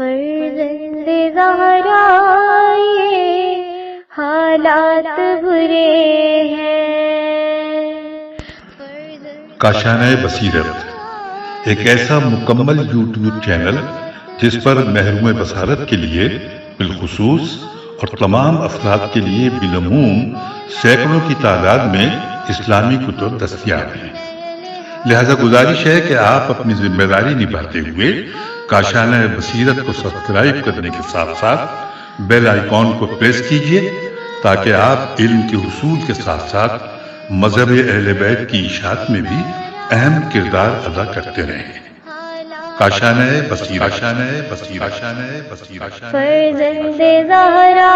فرزند زہرا یہ حالات برے ہیں۔ کاشانۂ بصیرت ایک ایسا مکمل یوٹیوب چینل جس پر محروم بصارت کے لیے بالخصوص اور تمام افراد کے لیے بالعموم سینکڑوں کی تعداد میں اسلامی کتب دستیاب ہیں۔ لہذا گزارش ہے کہ آپ اپنی ذمہ داری نبھاتے ہوئے کاشانۂ بصیرت کو سبسکرائب کرنے کے ساتھ ساتھ بیل آئیکن کو پریس کیجیے تاکہ آپ علم کے حصول کے ساتھ ساتھ مذہب اہل بیت کی اشاعت میں بھی اہم کردار ادا کرتے رہیں۔ کاشانۂ بصیرت، کاشانۂ بصیرت، کاشانۂ بصیرت۔ فرزند زہرا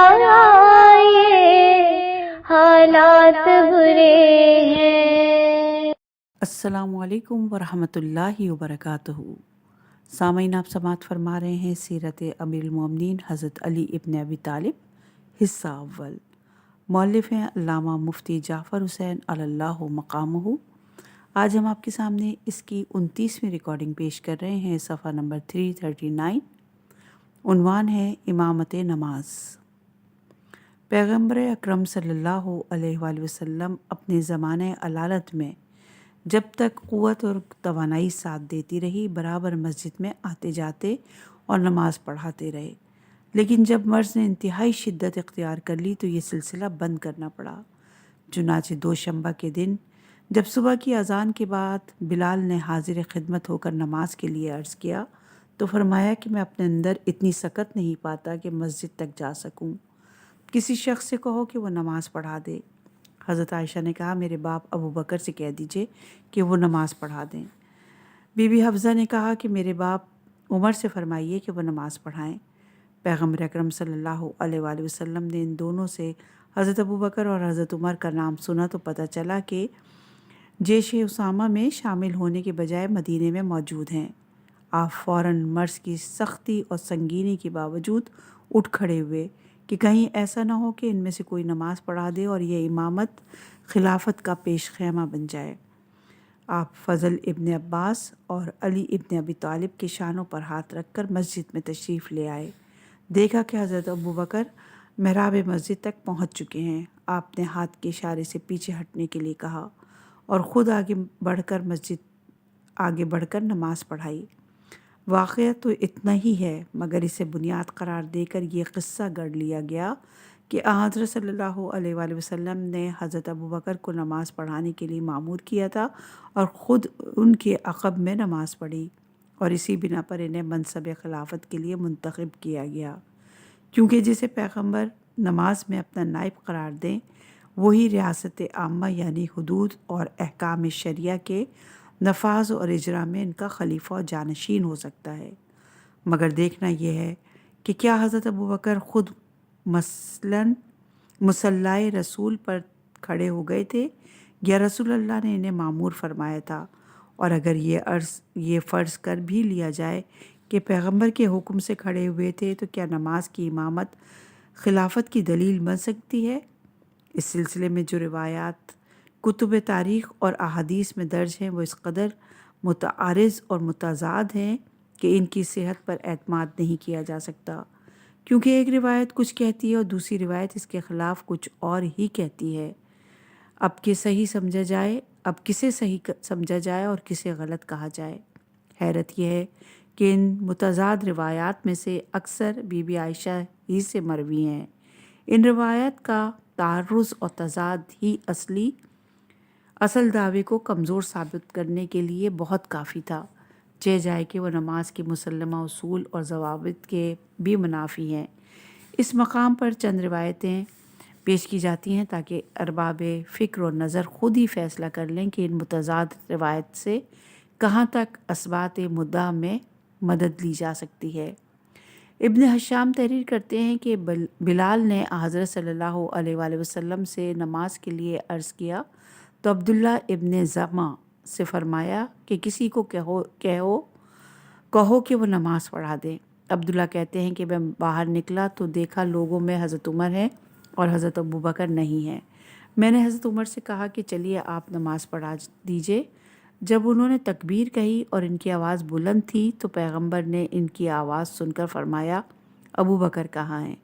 یہ حالات برے ہیں۔ السلام علیکم ورحمۃ اللہ وبرکاتہ۔ سامعین، آپ سماعت فرما رہے ہیں سیرت امیر المومنین حضرت علی ابن ابی طالب حصہ اول۔ مؤلف ہیں علامہ مفتی جعفر حسین علی اللہ مقامہ۔ آج ہم آپ کے سامنے اس کی 29ویں ریکارڈنگ پیش کر رہے ہیں، صفحہ نمبر 339۔ عنوان ہے امامت نماز۔ پیغمبر اکرم صلی اللہ علیہ وآلہ وسلم اپنے زمانہ علالت میں جب تک قوت اور توانائی ساتھ دیتی رہی برابر مسجد میں آتے جاتے اور نماز پڑھاتے رہے، لیکن جب مرض نے انتہائی شدت اختیار کر لی تو یہ سلسلہ بند کرنا پڑا۔ چنانچہ دوشنبہ کے دن جب صبح کی اذان کے بعد بلال نے حاضر خدمت ہو کر نماز کے لیے عرض کیا تو فرمایا کہ میں اپنے اندر اتنی سکت نہیں پاتا کہ مسجد تک جا سکوں، کسی شخص سے کہو کہ وہ نماز پڑھا دے۔ حضرت عائشہ نے کہا میرے باپ ابو بکر سے کہہ دیجئے کہ وہ نماز پڑھا دیں۔ بی بی حفصہ نے کہا کہ میرے باپ عمر سے فرمائیے کہ وہ نماز پڑھائیں۔ پیغمبر اکرم صلی اللہ علیہ وآلہ وسلم نے ان دونوں سے حضرت ابو بکر اور حضرت عمر کا نام سنا تو پتہ چلا کہ جیش اسامہ میں شامل ہونے کے بجائے مدینے میں موجود ہیں۔ آپ فوراً مرض کی سختی اور سنگینی کے باوجود اٹھ کھڑے ہوئے کہ کہیں ایسا نہ ہو کہ ان میں سے کوئی نماز پڑھا دے اور یہ امامت خلافت کا پیش خیمہ بن جائے۔ آپ فضل ابن عباس اور علی ابن ابی طالب کے شانوں پر ہاتھ رکھ کر مسجد میں تشریف لے آئے۔ دیکھا کہ حضرت ابو بکر محراب مسجد تک پہنچ چکے ہیں۔ آپ نے ہاتھ کے اشارے سے پیچھے ہٹنے کے لیے کہا اور خود آگے بڑھ کر نماز پڑھائی۔ واقعہ تو اتنا ہی ہے، مگر اسے بنیاد قرار دے کر یہ قصہ گڑھ لیا گیا کہ حضرت صلی اللہ علیہ وآلہ وسلم نے حضرت ابو بکر کو نماز پڑھانے کے لیے مامور کیا تھا اور خود ان کے عقب میں نماز پڑھی، اور اسی بنا پر انہیں منصب خلافت کے لیے منتخب کیا گیا، کیونکہ جسے پیغمبر نماز میں اپنا نائب قرار دیں وہی ریاست عامہ یعنی حدود اور احکام شریعہ کے نفاذ اور اجرا میں ان کا خلیفہ و جانشین ہو سکتا ہے۔ مگر دیکھنا یہ ہے کہ کیا حضرت ابو بکر خود مثلاً مصلی رسول پر کھڑے ہو گئے تھے یا رسول اللہ نے انہیں مامور فرمایا تھا؟ اور اگر یہ فرض کر بھی لیا جائے کہ پیغمبر کے حکم سے کھڑے ہوئے تھے تو کیا نماز کی امامت خلافت کی دلیل بن سکتی ہے؟ اس سلسلے میں جو روایات کتب تاریخ اور احادیث میں درج ہیں وہ اس قدر متعارض اور متضاد ہیں کہ ان کی صحت پر اعتماد نہیں کیا جا سکتا، کیونکہ ایک روایت کچھ کہتی ہے اور دوسری روایت اس کے خلاف کچھ اور ہی کہتی ہے۔ اب کسے صحیح سمجھا جائے اور کسے غلط کہا جائے؟ حیرت یہ ہے کہ ان متضاد روایات میں سے اکثر بی بی عائشہ ہی سے مروی ہیں۔ ان روایات کا تعارض اور تضاد ہی اصل دعوے کو کمزور ثابت کرنے کے لیے بہت کافی تھا، چہ جائے کہ وہ نماز کے مسلمہ اصول اور ضوابط کے بھی منافی ہیں۔ اس مقام پر چند روایتیں پیش کی جاتی ہیں تاکہ ارباب فکر و نظر خود ہی فیصلہ کر لیں کہ ان متضاد روایت سے کہاں تک اثبات مدعا میں مدد لی جا سکتی ہے۔ ابن حشام تحریر کرتے ہیں کہ بلال نے حضرت صلی اللہ علیہ وآلہ وسلم سے نماز کے لیے عرض کیا تو عبداللہ ابن زمع سے فرمایا کہ کسی کو کہو کہ وہ نماز پڑھا دیں۔ عبداللہ کہتے ہیں کہ میں باہر نکلا تو دیکھا لوگوں میں حضرت عمر ہیں اور حضرت ابو بکر نہیں ہیں۔ میں نے حضرت عمر سے کہا کہ چلیے آپ نماز پڑھا دیجئے۔ جب انہوں نے تکبیر کہی اور ان کی آواز بلند تھی تو پیغمبر نے ان کی آواز سن کر فرمایا، ابو بکر کہاں ہیں؟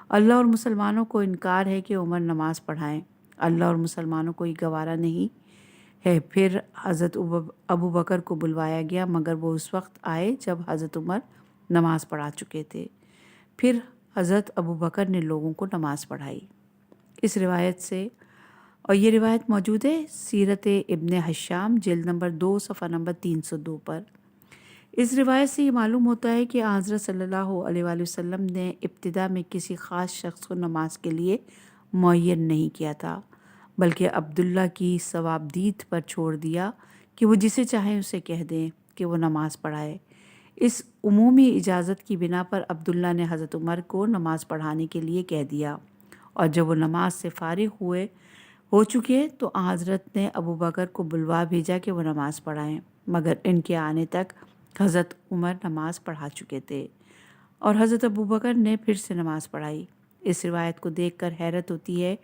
اللہ اور مسلمانوں کو انکار ہے کہ عمر نماز پڑھائیں، اللہ اور مسلمانوں کو یہ گوارا نہیں ہے۔ پھر حضرت ابو بکر کو بلوایا گیا، مگر وہ اس وقت آئے جب حضرت عمر نماز پڑھا چکے تھے۔ پھر حضرت ابو بکر نے لوگوں کو نماز پڑھائی۔ اس روایت سے، اور یہ روایت موجود ہے سیرت ابن حشام جلد نمبر 2 صفحہ نمبر 302 پر۔ اس روایت سے یہ معلوم ہوتا ہے کہ حضرت صلی اللہ علیہ وآلہ وسلم نے ابتدا میں کسی خاص شخص کو نماز کے لیے معین نہیں کیا تھا، بلکہ عبداللہ کی ثوابدید پر چھوڑ دیا کہ وہ جسے چاہیں اسے کہہ دیں کہ وہ نماز پڑھائے۔ اس عمومی اجازت کی بنا پر عبداللہ نے حضرت عمر کو نماز پڑھانے کے لیے کہہ دیا، اور جب وہ نماز سے فارغ ہو چکے تو حضرت نے ابو بکر کو بلوا بھیجا کہ وہ نماز پڑھائیں، مگر ان کے آنے تک حضرت عمر نماز پڑھا چکے تھے اور حضرت ابو بکر نے پھر سے نماز پڑھائی۔ اس روایت کو دیکھ کر حیرت ہوتی ہے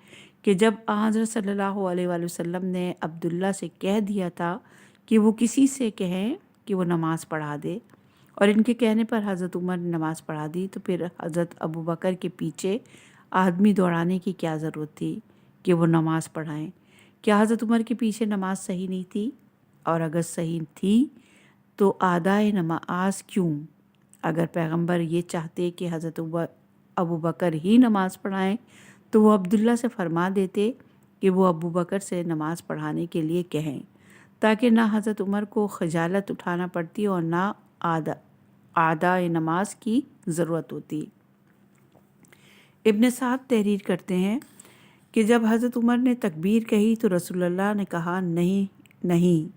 کہ جب حضرت صلی اللہ علیہ وآلہ وسلم نے عبداللہ سے کہہ دیا تھا کہ وہ کسی سے کہیں کہ وہ نماز پڑھا دے، اور ان کے کہنے پر حضرت عمر نے نماز پڑھا دی، تو پھر حضرت ابو بکر کے پیچھے آدمی دوڑانے کی کیا ضرورت تھی کہ وہ نماز پڑھائیں؟ کیا حضرت عمر کے پیچھے نماز صحیح نہیں تھی؟ اور اگر صحیح تھی تو ادائے نماز کیوں؟ اگر پیغمبر یہ چاہتے کہ حضرت ابو بکر ہی نماز پڑھائیں تو وہ عبداللہ سے فرما دیتے کہ وہ ابو بکر سے نماز پڑھانے کے لیے کہیں، تاکہ نہ حضرت عمر کو خجالت اٹھانا پڑتی اور نہ ادائے نماز کی ضرورت ہوتی۔ ابن سعد تحریر کرتے ہیں کہ جب حضرت عمر نے تکبیر کہی تو رسول اللہ نے کہا، نہیں،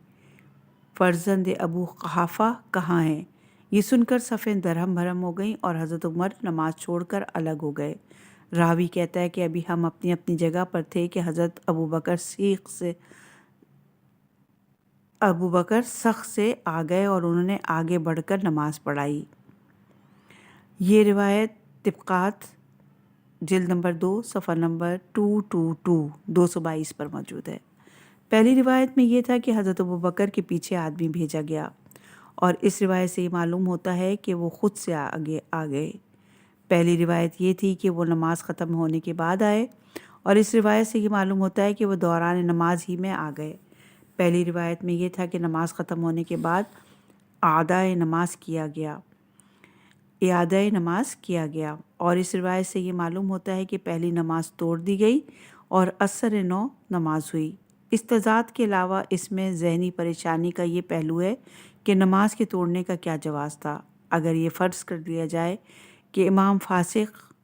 فرزند ابو قحافہ کہاں ہیں؟ یہ سن کر صفیں درہم بھرم ہو گئیں اور حضرت عمر نماز چھوڑ کر الگ ہو گئے۔ راوی کہتا ہے کہ ابھی ہم اپنی اپنی جگہ پر تھے کہ حضرت ابو بکر سخت سے آ گئے اور انہوں نے آگے بڑھ کر نماز پڑھائی۔ یہ روایت طبقات جلد نمبر 2 صفحہ نمبر 222 پر موجود ہے۔ پہلی روایت میں یہ تھا کہ حضرت ابو بکر کے پیچھے آدمی بھیجا گیا، اور اس روایت سے یہ معلوم ہوتا ہے کہ وہ خود سے آگے آ گئے۔ پہلی روایت یہ تھی کہ وہ نماز ختم ہونے کے بعد آئے، اور اس روایت سے یہ معلوم ہوتا ہے کہ وہ دوران نماز ہی میں آ گئے۔ پہلی روایت میں یہ تھا کہ نماز ختم ہونے کے بعد اعادۂ نماز کیا گیا، اور اس روایت سے یہ معلوم ہوتا ہے کہ پہلی نماز توڑ دی گئی اور عصر نو نماز ہوئی۔ اس تضاد کے علاوہ اس میں ذہنی پریشانی کا یہ پہلو ہے کہ نماز کے توڑنے کا کیا جواز تھا۔ اگر یہ فرض کر لیا جائے کہ امام فاسق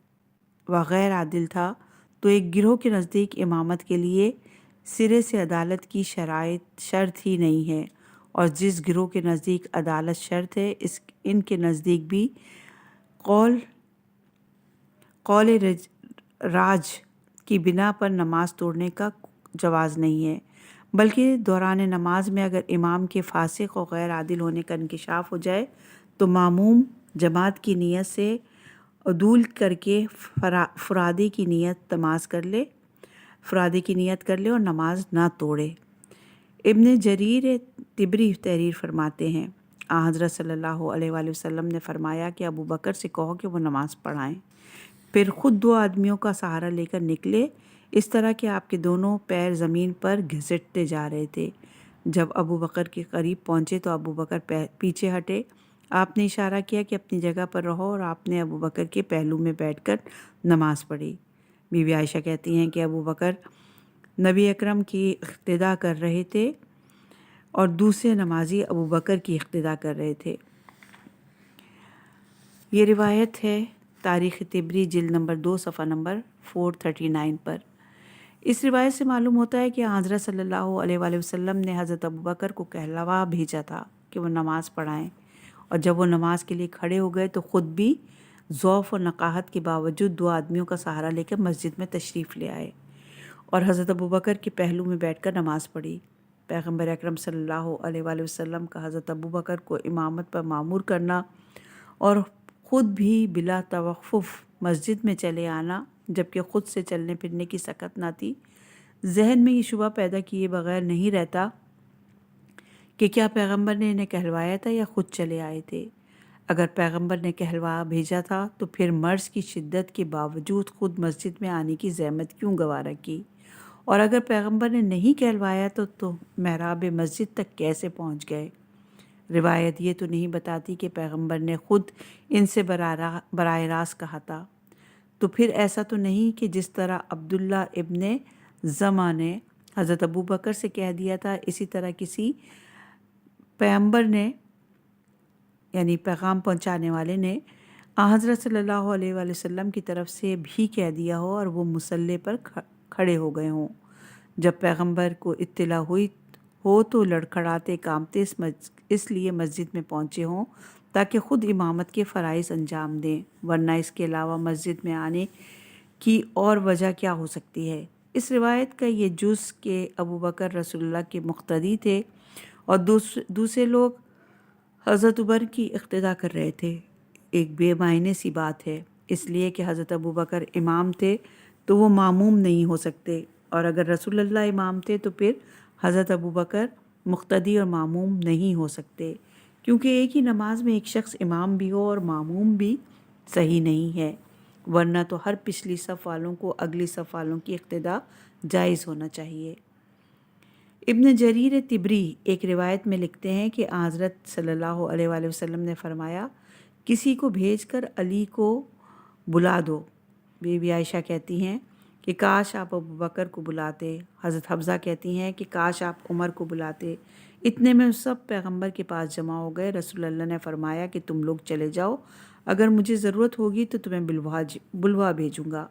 و غیر عادل تھا تو ایک گروہ کے نزدیک امامت کے لیے سرے سے عدالت کی شرط ہی نہیں ہے، اور جس گروہ کے نزدیک عدالت شرط ہے ان کے نزدیک بھی قول راج کی بنا پر نماز توڑنے کا جواز نہیں ہے، بلکہ دوران نماز میں اگر امام کے فاسق اور غیر عادل ہونے کا انکشاف ہو جائے تو ماموم جماعت کی نیت سے عدول کر کے فرادی کی نیت کر لے اور نماز نہ توڑے۔ ابن جریر طبری تحریر فرماتے ہیں، حضرت صلی اللہ علیہ وآلہ وسلم نے فرمایا کہ ابو بکر سے کہو کہ وہ نماز پڑھائیں، پھر خود 2 آدمیوں کا سہارا لے کر نکلے، اس طرح کہ آپ کے دونوں پیر زمین پر گھسٹتے جا رہے تھے۔ جب ابو بکر کے قریب پہنچے تو ابو بکر پیچھے ہٹے، آپ نے اشارہ کیا کہ اپنی جگہ پر رہو، اور آپ نے ابو بکر کے پہلو میں بیٹھ کر نماز پڑھی۔ بی بی عائشہ کہتی ہیں کہ ابو بکر نبی اکرم کی اقتداء کر رہے تھے اور دوسرے نمازی ابو بکر کی اقتداء کر رہے تھے۔ یہ روایت ہے تاریخ طبری جلد نمبر 2 صفحہ نمبر 439 پر۔ اس روایت سے معلوم ہوتا ہے کہ حضرت صلی اللہ علیہ وآلہ وسلم نے حضرت ابو بکر کو کہلوا بھیجا تھا کہ وہ نماز پڑھائیں، اور جب وہ نماز کے لیے کھڑے ہو گئے تو خود بھی ضعف و نقاہت کے باوجود 2 آدمیوں کا سہارا لے کر مسجد میں تشریف لے آئے اور حضرت ابو بکر کے پہلو میں بیٹھ کر نماز پڑھی۔ پیغمبر اکرم صلی اللہ علیہ وآلہ وسلم کا حضرت ابو بکر کو امامت پر مامور کرنا اور خود بھی بلا توقف مسجد میں چلے آنا، جبکہ خود سے چلنے پھرنے کی سکت نہ تھی، ذہن میں یہ شبہ پیدا کیے بغیر نہیں رہتا کہ کیا پیغمبر نے انہیں کہلوایا تھا یا خود چلے آئے تھے؟ اگر پیغمبر نے کہلوا بھیجا تھا تو پھر مرض کی شدت کے باوجود خود مسجد میں آنے کی زحمت کیوں گوارا کی؟ اور اگر پیغمبر نے نہیں کہلوایا تو محراب مسجد تک کیسے پہنچ گئے؟ روایت یہ تو نہیں بتاتی کہ پیغمبر نے خود ان سے براہ راست کہا تھا۔ تو پھر ایسا تو نہیں کہ جس طرح عبداللہ ابن زمع نے حضرت ابوبکر سے کہہ دیا تھا، اسی طرح کسی پیغمبر نے یعنی پیغام پہنچانے والے نے حضرت صلی اللہ علیہ وآلہ وسلم کی طرف سے بھی کہہ دیا ہو اور وہ مصلی پر کھڑے ہو گئے ہوں۔ جب پیغمبر کو اطلاع ہوئی ہو تو لڑکھڑاتے کامتے اس لیے مسجد میں پہنچے ہوں تاکہ خود امامت کے فرائض انجام دیں، ورنہ اس کے علاوہ مسجد میں آنے کی اور وجہ کیا ہو سکتی ہے؟ اس روایت کا یہ جز کہ ابوبکر رسول اللہ کے مقتدی تھے اور دوسرے لوگ حضرت عمر کی اقتداء کر رہے تھے، ایک بے معنی سی بات ہے، اس لیے کہ حضرت ابوبکر امام تھے تو وہ ماموم نہیں ہو سکتے، اور اگر رسول اللہ امام تھے تو پھر حضرت ابوبکر مقتدی اور ماموم نہیں ہو سکتے، کیونکہ ایک ہی نماز میں ایک شخص امام بھی ہو اور ماموم بھی صحیح نہیں ہے، ورنہ تو ہر پچھلی صف والوں کو اگلی صف والوں کی اقتداء جائز ہونا چاہیے۔ ابن جریر طبری ایک روایت میں لکھتے ہیں کہ حضرت صلی اللہ علیہ وآلہ وسلم نے فرمایا، کسی کو بھیج کر علی کو بلا دو۔ بی بی عائشہ کہتی ہیں کہ کاش آپ ابوبکر کو بلاتے، حضرت حفصہ کہتی ہیں کہ کاش آپ عمر کو بلاتے۔ اتنے میں سب پیغمبر کے پاس جمع ہو گئے۔ رسول اللہ نے فرمایا کہ تم لوگ چلے جاؤ، اگر مجھے ضرورت ہوگی تو تمہیں بلوا بھیجوں گا۔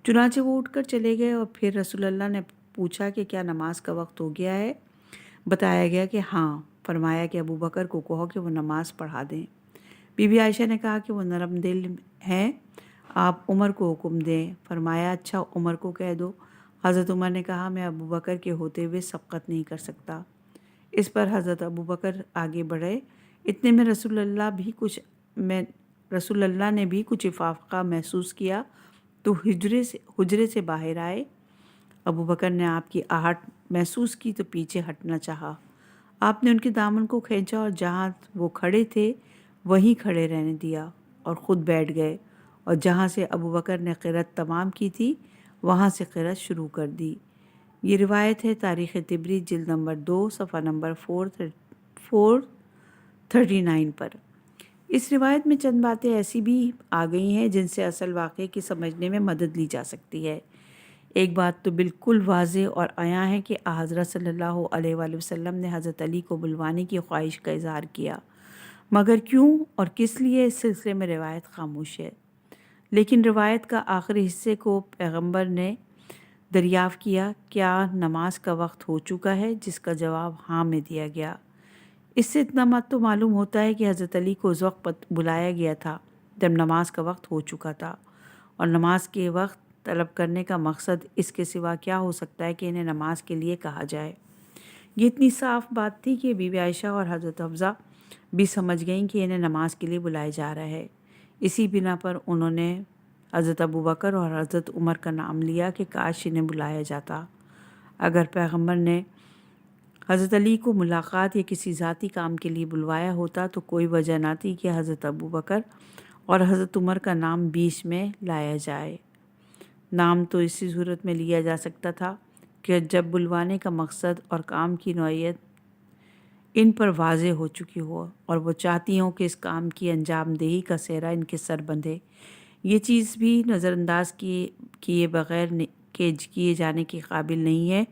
چنانچہ وہ اٹھ کر چلے گئے، اور پھر رسول اللہ نے پوچھا کہ کیا نماز کا وقت ہو گیا ہے؟ بتایا گیا کہ ہاں۔ فرمایا کہ ابوبکر کو کہو کہ وہ نماز پڑھا دیں۔ بی بی عائشہ نے کہا کہ وہ نرم دل ہیں، آپ عمر کو حکم دیں۔ فرمایا اچھا، عمر کو کہہ دو۔ حضرت عمر نے کہا میں ابوبکر کے ہوتے ہوئے سبقت نہیں کر سکتا۔ اس پر حضرت ابوبکر آگے بڑھے۔ اتنے میں رسول اللہ نے بھی کچھ افاقہ محسوس کیا تو حجرے سے باہر آئے۔ ابوبکر نے آپ کی آہٹ محسوس کی تو پیچھے ہٹنا چاہا۔ آپ نے ان کے دامن کو کھینچا اور جہاں وہ کھڑے تھے وہیں کھڑے رہنے دیا اور خود بیٹھ گئے، اور جہاں سے ابوبکر نے قرأت تمام کی تھی وہاں سے قرأت شروع کر دی۔ یہ روایت ہے تاریخ طبری جلد نمبر 2 صفحہ نمبر 439 پر۔ اس روایت میں چند باتیں ایسی بھی آ گئی ہیں جن سے اصل واقعے کی سمجھنے میں مدد لی جا سکتی ہے۔ ایک بات تو بالکل واضح اور عیاں ہے کہ حضرت صلی اللہ علیہ وآلہ وسلم نے حضرت علی کو بلوانے کی خواہش کا اظہار کیا، مگر کیوں اور کس لیے اس سلسلے میں روایت خاموش ہے۔ لیکن روایت کا آخری حصے کو پیغمبر نے دریافت کیا، کیا نماز کا وقت ہو چکا ہے؟ جس کا جواب ہاں میں دیا گیا۔ اس سے اتنا تو معلوم ہوتا ہے کہ حضرت علی کو اس وقت بلایا گیا تھا جب نماز کا وقت ہو چکا تھا، اور نماز کے وقت طلب کرنے کا مقصد اس کے سوا کیا ہو سکتا ہے کہ انہیں نماز کے لیے کہا جائے۔ یہ اتنی صاف بات تھی کہ بی بی عائشہ اور حضرت حفصہ بھی سمجھ گئیں کہ انہیں نماز کے لیے بلایا جا رہا ہے۔ اسی بنا پر انہوں نے حضرت ابوبکر اور حضرت عمر کا نام لیا کہ کاش انہیں بلایا جاتا۔ اگر پیغمبر نے حضرت علی کو ملاقات یا کسی ذاتی کام کے لیے بلوایا ہوتا تو کوئی وجہ نہ تھی کہ حضرت ابوبکر اور حضرت عمر کا نام بیچ میں لایا جائے۔ نام تو اسی صورت میں لیا جا سکتا تھا کہ جب بلوانے کا مقصد اور کام کی نوعیت ان پر واضح ہو چکی ہو اور وہ چاہتی ہوں کہ اس کام کی انجام دہی کا سہرا ان کے سر بندھے۔ یہ چیز بھی نظر انداز کیے بغیر کیے جانے کے قابل نہیں ہے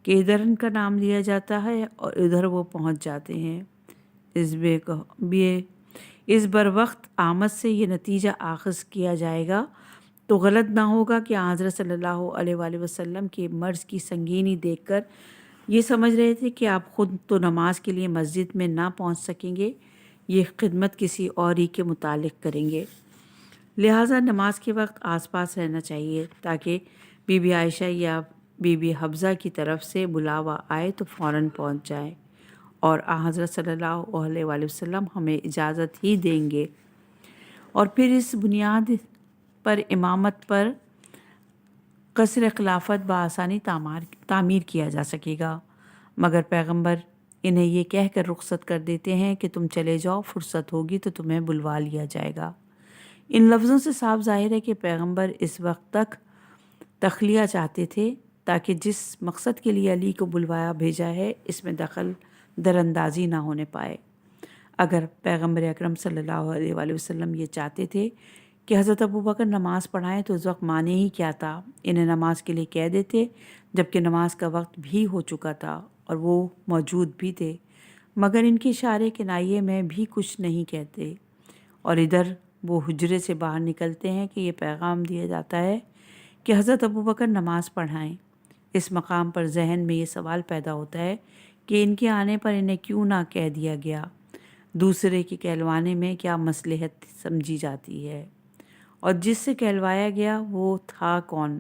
کہ ادھر ان کا نام لیا جاتا ہے اور ادھر وہ پہنچ جاتے ہیں۔ اس بر وقت آمد سے یہ نتیجہ آخذ کیا جائے گا تو غلط نہ ہوگا کہ حضرت صلی اللہ علیہ وآلہ وسلم کے مرض کی سنگینی دیکھ کر یہ سمجھ رہے تھے کہ آپ خود تو نماز کے لیے مسجد میں نہ پہنچ سکیں گے، یہ خدمت کسی اور ہی کے متعلق کریں گے، لہٰذا نماز کے وقت آس پاس رہنا چاہیے تاکہ بی بی عائشہ یا بی بی حفصہ کی طرف سے بلاوا آئے تو فوراً پہنچ جائے، اور حضرت صلی اللہ علیہ وآلہ وسلم ہمیں اجازت ہی دیں گے، اور پھر اس بنیاد پر امامت پر قصر خلافت بآسانی تعمیر کیا جا سکے گا۔ مگر پیغمبر انہیں یہ کہہ کر رخصت کر دیتے ہیں کہ تم چلے جاؤ، فرصت ہوگی تو تمہیں بلوا لیا جائے گا۔ ان لفظوں سے صاف ظاہر ہے کہ پیغمبر اس وقت تک تخلیہ چاہتے تھے تاکہ جس مقصد کے لیے علی کو بلوایا بھیجا ہے اس میں دخل در اندازی نہ ہونے پائے۔ اگر پیغمبر اکرم صلی اللہ علیہ وآلہ وسلم یہ چاہتے تھے کہ حضرت ابوبکر نماز پڑھائیں تو اس وقت معنی ہی کیا تھا؟ انہیں نماز کے لیے کہہ دیتے جبکہ نماز کا وقت بھی ہو چکا تھا اور وہ موجود بھی تھے، مگر ان کے اشارے کنائیے میں بھی کچھ نہیں کہتے، اور ادھر وہ حجرے سے باہر نکلتے ہیں کہ یہ پیغام دیا جاتا ہے کہ حضرت ابوبکر نماز پڑھائیں۔ اس مقام پر ذہن میں یہ سوال پیدا ہوتا ہے کہ ان کے آنے پر انہیں کیوں نہ کہہ دیا گیا؟ دوسرے کے کہلوانے میں کیا مصلحت سمجھی جاتی ہے؟ اور جس سے کہلوایا گیا وہ تھا کون؟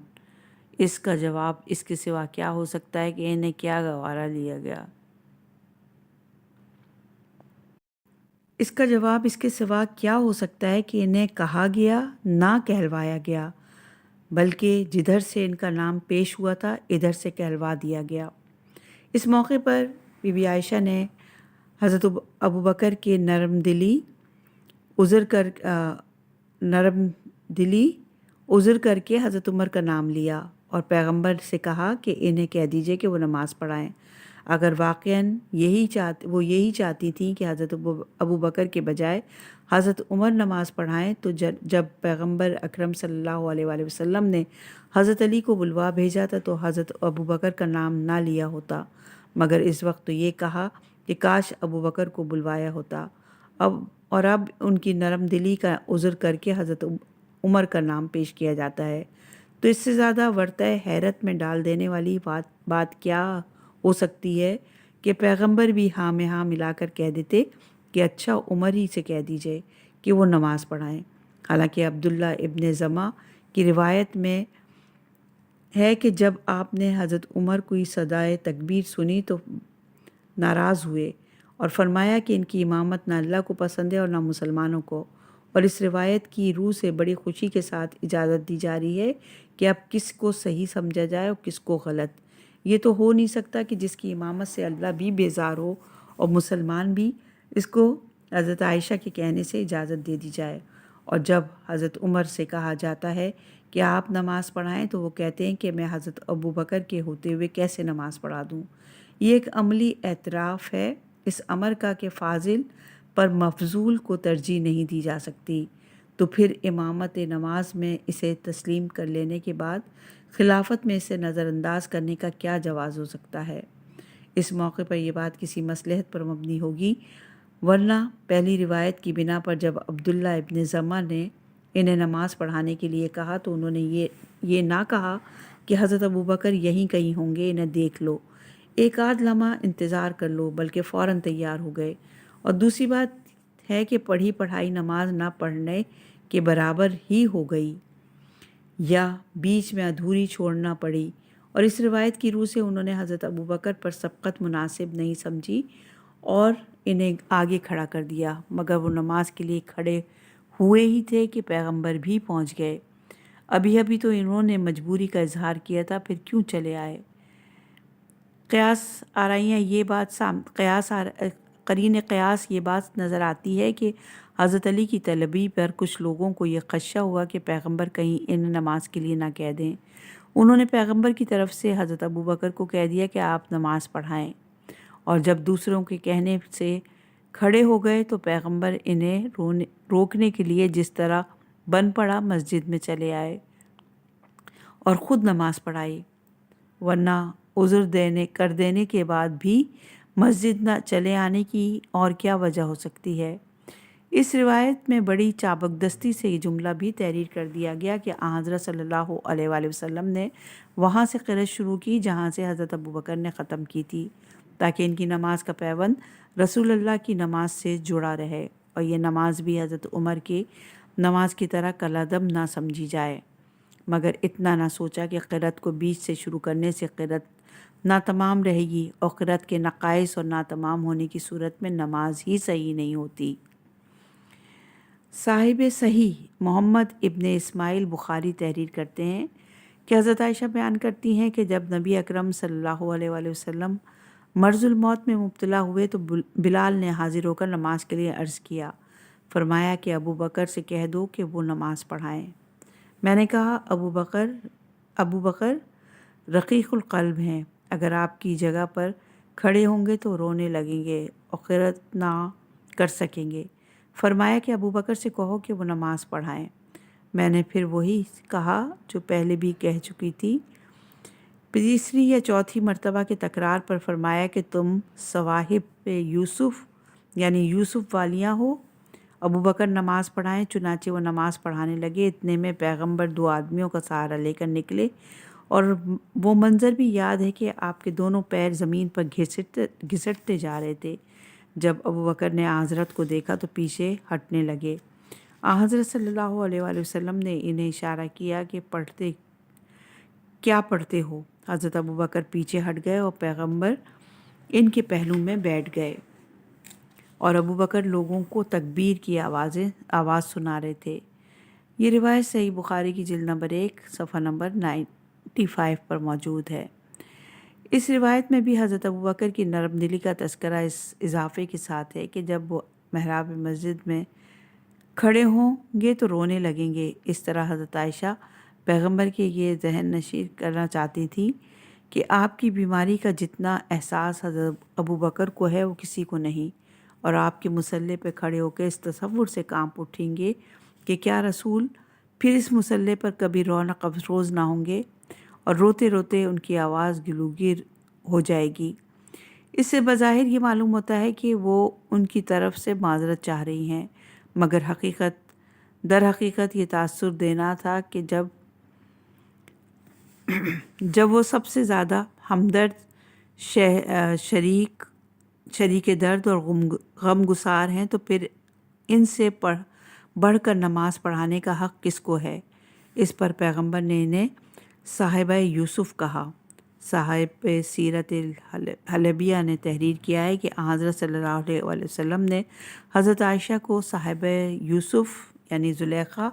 اس کا جواب اس کے سوا کیا ہو سکتا ہے کہ انہیں کیا گوارا لیا گیا؟ اس کا جواب اس کے سوا کیا ہو سکتا ہے کہ انہیں کہا گیا نہ کہلوایا گیا، بلکہ جدھر سے ان کا نام پیش ہوا تھا ادھر سے کہلوا دیا گیا۔ اس موقع پر بی بی عائشہ نے حضرت ابوبکر کے نرم دلی عذر کر کے حضرت عمر کا نام لیا اور پیغمبر سے کہا کہ انہیں کہہ دیجئے کہ وہ نماز پڑھائیں۔ اگر واقعاً وہ یہی چاہتی تھیں کہ حضرت ابوبکر کے بجائے حضرت عمر نماز پڑھائیں تو جب پیغمبر اکرم صلی اللہ علیہ وآلہ وسلم نے حضرت علی کو بلوا بھیجا تھا تو حضرت ابوبکر کا نام نہ لیا ہوتا، مگر اس وقت تو یہ کہا کہ کاش ابوبکر کو بلوایا ہوتا۔ اب ان کی نرم دلی کا عذر کر کے حضرت عمر کا نام پیش کیا جاتا ہے، تو اس سے زیادہ ورطہ حیرت میں ڈال دینے والی بات کیا ہو سکتی ہے کہ پیغمبر بھی ہاں میں ہاں ملا کر کہہ دیتے کہ اچھا عمر ہی سے کہہ دیجئے کہ وہ نماز پڑھائیں۔ حالانکہ عبداللہ ابن زمع کی روایت میں ہے کہ جب آپ نے حضرت عمر کی صدائے تکبیر سنی تو ناراض ہوئے اور فرمایا کہ ان کی امامت نہ اللہ کو پسند ہے اور نہ مسلمانوں کو، اور اس روایت کی روح سے بڑی خوشی کے ساتھ اجازت دی جا رہی ہے کہ اب کس کو صحیح سمجھا جائے اور کس کو غلط۔ یہ تو ہو نہیں سکتا کہ جس کی امامت سے اللہ بھی بیزار ہو اور مسلمان بھی، اس کو حضرت عائشہ کے کہنے سے اجازت دے دی جائے۔ اور جب حضرت عمر سے کہا جاتا ہے کہ آپ نماز پڑھائیں تو وہ کہتے ہیں کہ میں حضرت ابوبکر کے ہوتے ہوئے کیسے نماز پڑھا دوں؟ یہ ایک عملی اعتراف ہے اس امر کا کہ فاضل پر مفضول کو ترجیح نہیں دی جا سکتی، تو پھر امامت نماز میں اسے تسلیم کر لینے کے بعد خلافت میں اسے نظر انداز کرنے کا کیا جواز ہو سکتا ہے؟ اس موقع پر یہ بات کسی مصلحت پر مبنی ہوگی، ورنہ پہلی روایت کی بنا پر جب عبداللہ ابن زمع نے انہیں نماز پڑھانے کے لیے کہا تو انہوں نے یہ نہ کہا کہ حضرت ابوبکر یہیں کہیں ہوں گے، انہیں دیکھ لو، ایک آدھ لمحہ انتظار کر لو، بلکہ فوراً تیار ہو گئے۔ اور دوسری بات ہے کہ پڑھی پڑھائی نماز نہ پڑھنے کے برابر ہی ہو گئی یا بیچ میں ادھوری چھوڑنا پڑی، اور اس روایت کی روح سے انہوں نے حضرت ابوبکر پر سبقت مناسب نہیں سمجھی اور انہیں آگے کھڑا کر دیا، مگر وہ نماز کے لیے کھڑے ہوئے ہی تھے کہ پیغمبر بھی پہنچ گئے۔ ابھی تو انہوں نے مجبوری کا اظہار کیا تھا، پھر کیوں چلے آئے؟ قرین قیاس یہ بات نظر آتی ہے کہ حضرت علی کی طلبی پر کچھ لوگوں کو یہ خدشہ ہوا کہ پیغمبر کہیں انہیں نماز کے لیے نہ کہہ دیں۔ انہوں نے پیغمبر کی طرف سے حضرت ابوبکر کو کہہ دیا کہ آپ نماز پڑھائیں، اور جب دوسروں کے کہنے سے کھڑے ہو گئے تو پیغمبر انہیں روکنے کے لیے جس طرح بن پڑا مسجد میں چلے آئے اور خود نماز پڑھائی، ورنہ عذر کر دینے کے بعد بھی مسجد نہ چلے آنے کی اور کیا وجہ ہو سکتی ہے؟ اس روایت میں بڑی چابک دستی سے یہ جملہ بھی تحریر کر دیا گیا کہ حضرت صلی اللہ علیہ وآلہ وسلم نے وہاں سے قرأت شروع کی جہاں سے حضرت ابوبکر نے ختم کی تھی، تاکہ ان کی نماز کا پیوند رسول اللہ کی نماز سے جڑا رہے اور یہ نماز بھی حضرت عمر کی نماز کی طرح کالعدم نہ سمجھی جائے، مگر اتنا نہ سوچا کہ قرأت کو بیچ سے شروع کرنے سے قرأت ناتمام رہے گی اور قرأت کے نقائص اور ناتمام ہونے کی صورت میں نماز ہی صحیح نہیں ہوتی۔ صاحب صحیح محمد ابن اسماعیل بخاری تحریر کرتے ہیں کہ حضرت عائشہ بیان کرتی ہیں کہ جب نبی اکرم صلی اللہ علیہ وآلہ وسلم مرض الموت میں مبتلا ہوئے تو بلال نے حاضر ہو کر نماز کے لیے عرض کیا۔ فرمایا کہ ابو بکر سے کہہ دو کہ وہ نماز پڑھائیں۔ میں نے کہا ابو بکر رقیق القلب ہیں، اگر آپ کی جگہ پر کھڑے ہوں گے تو رونے لگیں گے اور قرأت نہ کر سکیں گے۔ فرمایا کہ ابو بکر سے کہو کہ وہ نماز پڑھائیں۔ میں نے پھر وہی کہا جو پہلے بھی کہہ چکی تھی۔ تیسری یا چوتھی مرتبہ کے تکرار پر فرمایا کہ تم صواحب یوسف یعنی یوسف والیاں ہو، ابو بکر نماز پڑھائیں۔ چنانچہ وہ نماز پڑھانے لگے۔ اتنے میں پیغمبر 2 آدمیوں کا سہارا لے کر نکلے، اور وہ منظر بھی یاد ہے کہ آپ کے دونوں پیر زمین پر گھسٹتے جا رہے تھے۔ جب ابو بکر نے حضرت کو دیکھا تو پیچھے ہٹنے لگے۔ حضرت صلی اللہ علیہ وآلہ وسلم نے انہیں اشارہ کیا کہ کیا پڑھتے ہو؟ حضرت ابو بکر پیچھے ہٹ گئے اور پیغمبر ان کے پہلو میں بیٹھ گئے، اور ابو بکر لوگوں کو تکبیر کی آواز سنا رہے تھے۔ یہ روایت صحیح بخاری کی جلد نمبر 1 صفحہ نمبر 95 پر موجود ہے۔ اس روایت میں بھی حضرت ابو بکر کی نرم دلی کا تذکرہ اس اضافے کے ساتھ ہے کہ جب وہ محراب مسجد میں کھڑے ہوں گے تو رونے لگیں گے۔ اس طرح حضرت عائشہ پیغمبر کے یہ ذہن نشین کرنا چاہتی تھی کہ آپ کی بیماری کا جتنا احساس حضرت ابو بکر کو ہے وہ کسی کو نہیں، اور آپ کے مصلے پہ کھڑے ہو کے اس تصور سے کانپ اٹھیں گے کہ کیا رسول پھر اس مصلے پر کبھی رونق افروز نہ ہوں گے، اور روتے روتے ان کی آواز گلوگیر ہو جائے گی۔ اس سے بظاہر یہ معلوم ہوتا ہے کہ وہ ان کی طرف سے معذرت چاہ رہی ہیں، مگر در حقیقت یہ تاثر دینا تھا کہ جب وہ سب سے زیادہ ہمدرد، شریک درد اور غم گسار ہیں تو پھر ان سے بڑھ کر نماز پڑھانے کا حق کس کو ہے؟ اس پر پیغمبر نے انہیں صاحبہ یوسف کہا۔ صاحب سیرت الحلبیہ نے تحریر کیا ہے کہ حضرت صلی اللہ علیہ وآلہ وسلم نے حضرت عائشہ کو صاحبہ یوسف یعنی زلیخا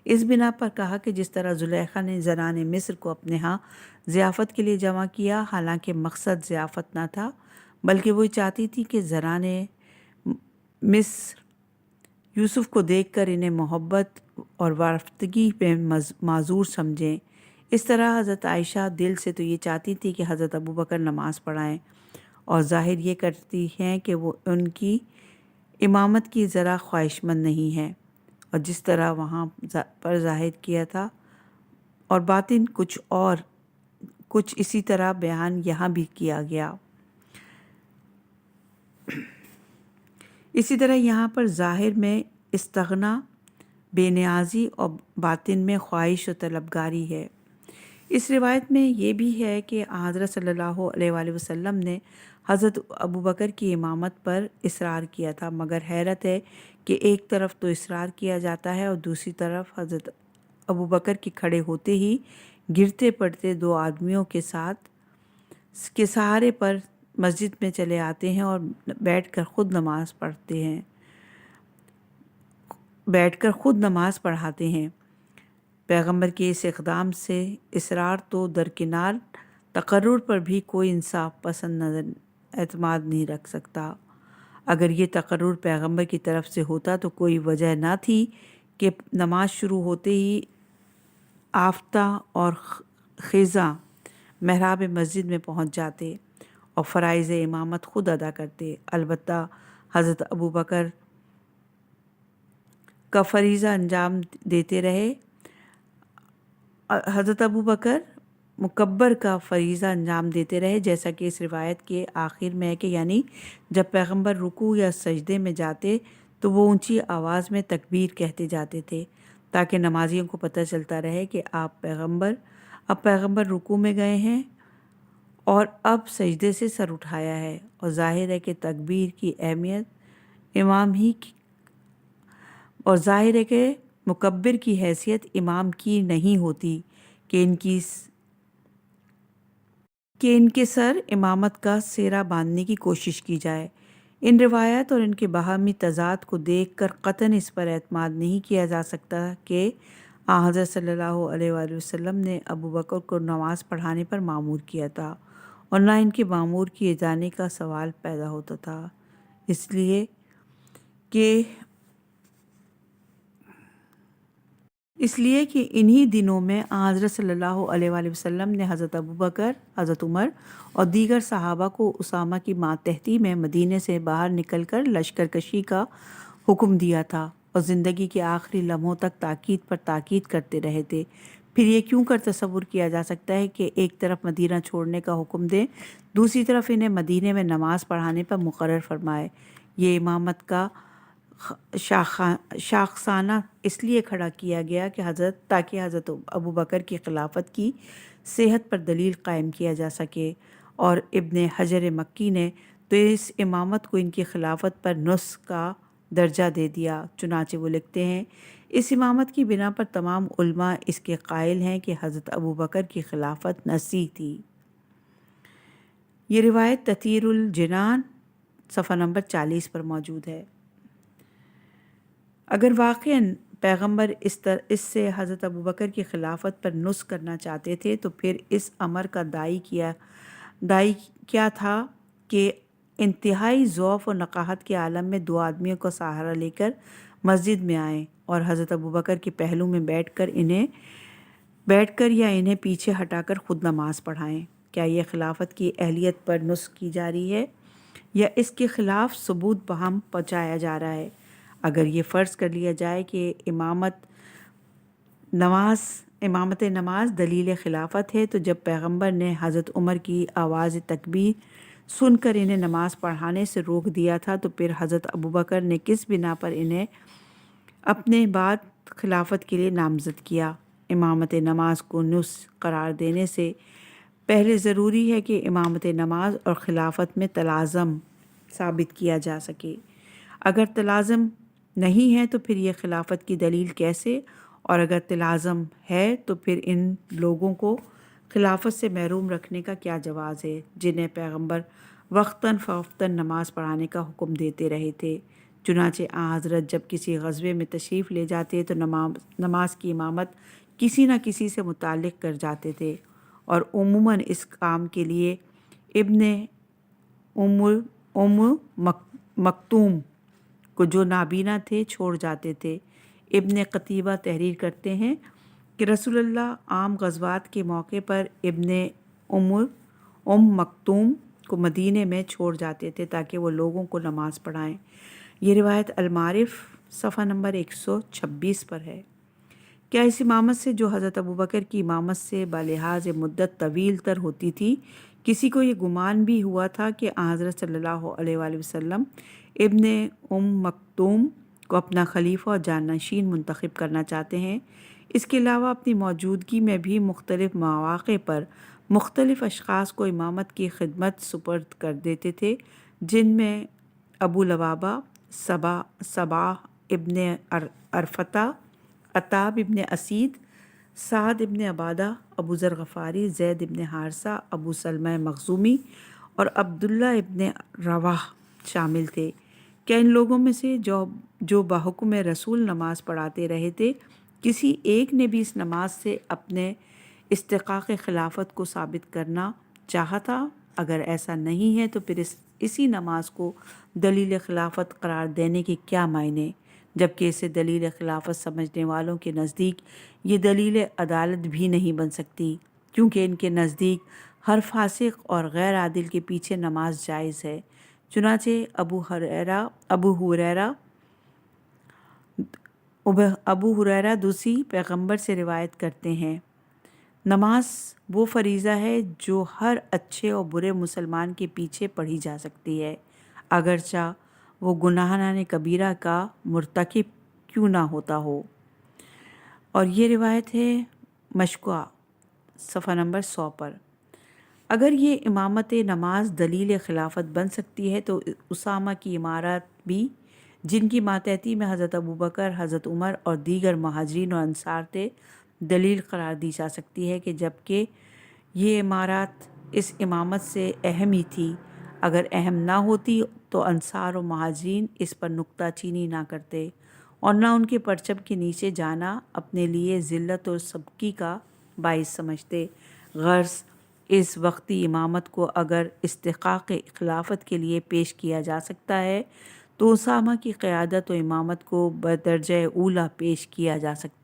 اس بنا پر کہا کہ جس طرح زلیخا نے زنان مصر کو اپنے ہاں ضیافت کے لیے جمع کیا، حالانکہ مقصد ضیافت نہ تھا بلکہ وہ چاہتی تھی کہ زنان مصر یوسف کو دیکھ کر انہیں محبت اور وارفتگی میں معذور سمجھیں۔ اس طرح حضرت عائشہ دل سے تو یہ چاہتی تھی کہ حضرت ابو بکر نماز پڑھائیں، اور ظاہر یہ کرتی ہیں کہ وہ ان کی امامت کی ذرا خواہش مند نہیں ہے، اور جس طرح وہاں پر ظاہر کیا تھا، اور باطن کچھ اسی طرح بیان یہاں بھی کیا گیا۔ اسی طرح یہاں پر ظاہر میں استغنا، بے نیازی، اور باطن میں خواہش و طلبگاری ہے۔ اس روایت میں یہ بھی ہے کہ حضرت صلی اللہ علیہ وآلہ وسلم نے حضرت ابو بکر کی امامت پر اصرار کیا تھا، مگر حیرت ہے کہ ایک طرف تو اصرار کیا جاتا ہے اور دوسری طرف حضرت ابو بکر کے کھڑے ہوتے ہی گرتے پڑتے 2 آدمیوں کے سہارے پر مسجد میں چلے آتے ہیں اور بیٹھ کر خود نماز پڑھاتے ہیں۔ پیغمبر کے اس اقدام سے اصرار تو درکنار، تقرر پر بھی کوئی انصاف پسند اعتماد نہیں رکھ سکتا۔ اگر یہ تقرر پیغمبر کی طرف سے ہوتا تو کوئی وجہ نہ تھی کہ نماز شروع ہوتے ہی آفتہ اور خیزاں محراب مسجد میں پہنچ جاتے اور فرائض امامت خود ادا کرتے۔ البتہ حضرت ابو بکر کا فریضہ انجام دیتے رہے۔ حضرت ابو بکر مکبر کا فریضہ انجام دیتے رہے، جیسا کہ اس روایت کے آخر میں ہے کہ یعنی جب پیغمبر رکوع یا سجدے میں جاتے تو وہ اونچی آواز میں تکبیر کہتے جاتے تھے تاکہ نمازیوں کو پتہ چلتا رہے کہ اب پیغمبر رکوع میں گئے ہیں اور اب سجدے سے سر اٹھایا ہے، اور ظاہر ہے کہ تکبیر کی اہمیت اور ظاہر ہے کہ مکبر کی حیثیت امام کی نہیں ہوتی کہ ان کے سر امامت کا سہرا باندھنے کی کوشش کی جائے۔ ان روایات اور ان کے باہمی تضاد کو دیکھ کر قطعاً اس پر اعتماد نہیں کیا جا سکتا کہ حضرت صلی اللہ علیہ وآلہ وسلم نے ابو بکر کو نماز پڑھانے پر مامور کیا تھا، اور نہ ان کے معمور کیے جانے کا سوال پیدا ہوتا تھا، اس لیے کہ انہی دنوں میں حضرت صلی اللہ علیہ وآلہ وسلم نے حضرت ابوبکر، حضرت عمر اور دیگر صحابہ کو اسامہ کی ماتحتی میں مدینے سے باہر نکل کر لشکر کشی کا حکم دیا تھا اور زندگی کے آخری لمحوں تک تاکید پر تاکید کرتے رہے تھے۔ پھر یہ کیوں کر تصور کیا جا سکتا ہے کہ ایک طرف مدینہ چھوڑنے کا حکم دیں، دوسری طرف انہیں مدینے میں نماز پڑھانے پر مقرر فرمائے؟ یہ امامت کا شاخسانہ اس لیے کھڑا کیا گیا کہ تاکہ حضرت ابوبکر کی خلافت کی صحت پر دلیل قائم کیا جا سکے، اور ابن حجر مکی نے تو اس امامت کو ان کی خلافت پر نص کا درجہ دے دیا۔ چنانچہ وہ لکھتے ہیں، اس امامت کی بنا پر تمام علماء اس کے قائل ہیں کہ حضرت ابوبکر کی خلافت نصی تھی۔ یہ روایت تطہیر الجنان صفحہ نمبر 40 پر موجود ہے۔ اگر واقعاً پیغمبر اس سے حضرت ابوبکر کی خلافت پر نص کرنا چاہتے تھے تو پھر اس امر کا داعی کیا تھا کہ انتہائی ضعف و نقاہت کے عالم میں دو آدمیوں کا سہارا لے کر مسجد میں آئیں اور حضرت ابوبکر کے پہلو میں بیٹھ کر یا انہیں پیچھے ہٹا کر خود نماز پڑھائیں؟ کیا یہ خلافت کی اہلیت پر نص کی جا رہی ہے یا اس کے خلاف ثبوت بہم پہنچایا جا رہا ہے؟ اگر یہ فرض کر لیا جائے کہ امامت نماز دلیل خلافت ہے، تو جب پیغمبر نے حضرت عمر کی آواز تکبیر سن کر انہیں نماز پڑھانے سے روک دیا تھا، تو پھر حضرت ابوبکر نے کس بنا پر انہیں اپنے بعد خلافت کے لیے نامزد کیا؟ امامت نماز کو نص قرار دینے سے پہلے ضروری ہے کہ امامت نماز اور خلافت میں تلازم ثابت کیا جا سکے۔ اگر تلازم نہیں ہے تو پھر یہ خلافت کی دلیل کیسے؟ اور اگر تلازم ہے تو پھر ان لوگوں کو خلافت سے محروم رکھنے کا کیا جواز ہے جنہیں پیغمبر وقتاً فوقتاً نماز پڑھانے کا حکم دیتے رہے تھے؟ چنانچہ حضرت جب کسی غزوے میں تشریف لے جاتے تو نماز کی امامت کسی نہ کسی سے متعلق کر جاتے تھے، اور عموماً اس کام کے لیے ابن مکتوم کو جو نابینا تھے چھوڑ جاتے تھے۔ ابن قتیبہ تحریر کرتے ہیں کہ رسول اللہ عام غزوات کے موقع پر ابن مکتوم کو مدینے میں چھوڑ جاتے تھے تاکہ وہ لوگوں کو نماز پڑھائیں۔ یہ روایت المعارف صفحہ نمبر 126 پر ہے۔ کیا اس امامت سے جو حضرت ابوبکر کی امامت سے بلحاظ مدت طویل تر ہوتی تھی، کسی کو یہ گمان بھی ہوا تھا کہ حضرت صلی اللہ علیہ وآلہ وسلم ابن مکتوم کو اپنا خلیفہ اور جانشین منتخب کرنا چاہتے ہیں؟ اس کے علاوہ اپنی موجودگی میں بھی مختلف مواقع پر مختلف اشخاص کو امامت کی خدمت سپرد کر دیتے تھے، جن میں ابو لبابہ، صباح ابن عرفتہ، عتاب ابن اسید، سعد ابن عبادہ، ابو ذر غفاری، زید ابن حارثہ، ابو سلمہ مخزومی اور عبداللہ ابن رواح شامل تھے۔ کیا ان لوگوں میں سے جو بحکم رسول نماز پڑھاتے رہے تھے، کسی ایک نے بھی اس نماز سے اپنے استحقاق خلافت کو ثابت کرنا چاہا تھا؟ اگر ایسا نہیں ہے تو پھر اسی نماز کو دلیل خلافت قرار دینے کے کیا معنی، جبکہ اسے دلیل خلافت سمجھنے والوں کے نزدیک یہ دلیل عدالت بھی نہیں بن سکتی، کیونکہ ان کے نزدیک ہر فاسق اور غیر عادل کے پیچھے نماز جائز ہے۔ چنانچہ ابو ہریرہ دوسی پیغمبر سے روایت کرتے ہیں، نماز وہ فریضہ ہے جو ہر اچھے اور برے مسلمان کے پیچھے پڑھی جا سکتی ہے، اگرچہ وہ گناہ کبیرہ کا مرتکب کیوں نہ ہوتا ہو۔ اور یہ روایت ہے مشکوہ صفحہ نمبر 100 پر۔ اگر یہ امامت نماز دلیل خلافت بن سکتی ہے تو اسامہ کی امارات بھی، جن کی ماتحتی میں حضرت ابوبکر، حضرت عمر اور دیگر مہاجرین اور انصار تھے، دلیل قرار دی جا سکتی ہے کہ جبکہ یہ امارات اس امامت سے اہم ہی تھی، اگر اہم نہ ہوتی تو انصار و مہاجرین اس پر نکتہ چینی نہ کرتے اور نہ ان کے پرچم کے نیچے جانا اپنے لیے ذلت اور سبکی کا باعث سمجھتے۔ غرض اس وقتی امامت کو اگر استحقاق خلافت کے لیے پیش کیا جا سکتا ہے تو اسامہ کی قیادت و امامت کو بدرجہ اولا پیش کیا جا سکتا ہے۔